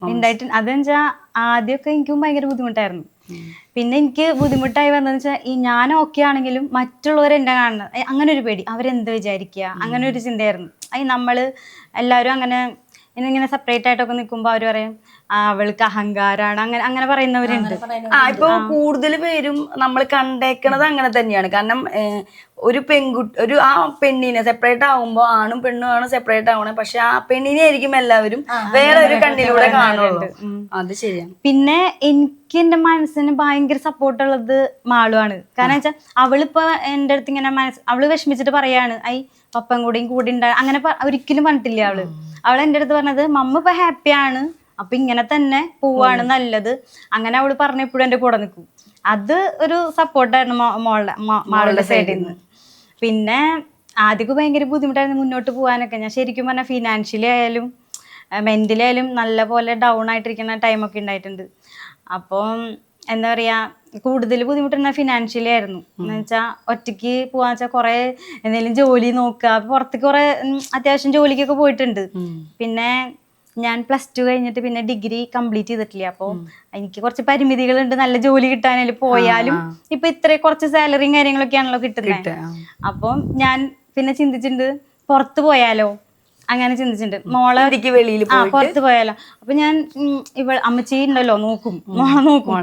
ഉണ്ടായിട്ടുണ്ട്. അതെന്ന് വെച്ചാൽ ആദ്യമൊക്കെ എനിക്കും ഭയങ്കര ബുദ്ധിമുട്ടായിരുന്നു. പിന്നെ എനിക്ക് ബുദ്ധിമുട്ടായി വന്നതെന്ന് വെച്ചാൽ ഈ ഞാൻ ഓക്കെ ആണെങ്കിലും മറ്റുള്ളവർ എന്നെ കാണുന്നത് അങ്ങനെ ഒരു പേടി, അവരെന്ത് വിചാരിക്കുക, അങ്ങനെ ഒരു ചിന്തയായിരുന്നു. നമ്മള് എല്ലാവരും അങ്ങനെ ഇങ്ങനെ സെപ്പറേറ്റ് ആയിട്ടൊക്കെ നിൽക്കുമ്പോൾ അവർ പറയും അവൾക്ക് അഹങ്കാരാണ്, അങ്ങനെ അങ്ങനെ പറയുന്നവരുണ്ട്. ഇപ്പൊ കൂടുതൽ പേരും നമ്മൾ കണ്ടേക്കണത് അങ്ങനെ തന്നെയാണ്. കാരണം ഒരു ആ പെണ്ണിനെ സെപ്പറേറ്റ് ആവുമ്പോ ആണും പെണ്ണും ആണ് സെപ്പറേറ്റ് ആവണേ, പക്ഷെ ആ പെണ്ണിനെ ആയിരിക്കും എല്ലാവരും വേറെ ഒരു കണ്ണിലൂടെ കാണുള്ളൂ. അത് ശരിയാണ്. പിന്നെ എനിക്ക് എന്റെ മനസ്സിന് ഭയങ്കര സപ്പോർട്ടുള്ളത് മാളുവാണ്. കാരണം വെച്ചാൽ അവളിപ്പോ എന്റെ അടുത്ത് ഇങ്ങനെ അവള് വിഷമിച്ചിട്ട് പറയാണ് പപ്പൻ കൂടി അങ്ങനെ ഒരിക്കലും പറഞ്ഞിട്ടില്ല. അവൾ എന്റെ അടുത്ത് പറഞ്ഞത് മമ്മ ഇപ്പൊ ഹാപ്പിയാണ്, അപ്പൊ ഇങ്ങനെ തന്നെ പോവാണ് നല്ലത്, അങ്ങനെ അവള് പറഞ്ഞപ്പോഴും എന്റെ കൂടെ നിൽക്കും. അത് ഒരു സപ്പോർട്ടായിരുന്നു മാളുടെ സൈഡിൽ നിന്ന്. പിന്നെ ആദ്യമൊക്കെ ഭയങ്കര ബുദ്ധിമുട്ടായിരുന്നു മുന്നോട്ട് പോകാനൊക്കെ. ഞാൻ ശരിക്കും പറഞ്ഞാൽ ഫിനാൻഷ്യലി ആയാലും മെന്റലി ആയാലും നല്ല പോലെ ഡൗൺ ആയിട്ടിരിക്കുന്ന ടൈമൊക്കെ ഉണ്ടായിട്ടുണ്ട്. അപ്പം എന്താ പറയാ, കൂടുതൽ ബുദ്ധിമുട്ടുണ്ടായ ഫിനാൻഷ്യലി ആയിരുന്നു. എന്ന് വെച്ചാൽ ഒറ്റയ്ക്ക് പോവാന്ന് വെച്ചാൽ കുറെ എന്തെങ്കിലും ജോലി നോക്കുക, പുറത്തേക്ക് കുറെ അത്യാവശ്യം ജോലിക്കൊക്കെ പോയിട്ടുണ്ട്. പിന്നെ ഞാൻ +2 കഴിഞ്ഞിട്ട് പിന്നെ ഡിഗ്രി കംപ്ലീറ്റ് ചെയ്തിട്ടില്ല. അപ്പോൾ എനിക്ക് കുറച്ച് പരിമിതികളുണ്ട്. നല്ല ജോലി കിട്ടാനായാലും പോയാലും ഇപ്പൊ ഇത്ര കുറച്ച് സാലറിയും കാര്യങ്ങളൊക്കെയാണല്ലോ കിട്ടുന്നത്. അപ്പം ഞാൻ പിന്നെ ചിന്തിച്ചിട്ടുണ്ട് പുറത്ത് പോയാലോ, അങ്ങനെ ചിന്തിച്ചിട്ടുണ്ട്. മോളെ വെളിയിൽ പുറത്ത് പോയാലോ. അപ്പൊ ഞാൻ അമ്മച്ചി ഉണ്ടല്ലോ നോക്കും, മോളെ നോക്കും.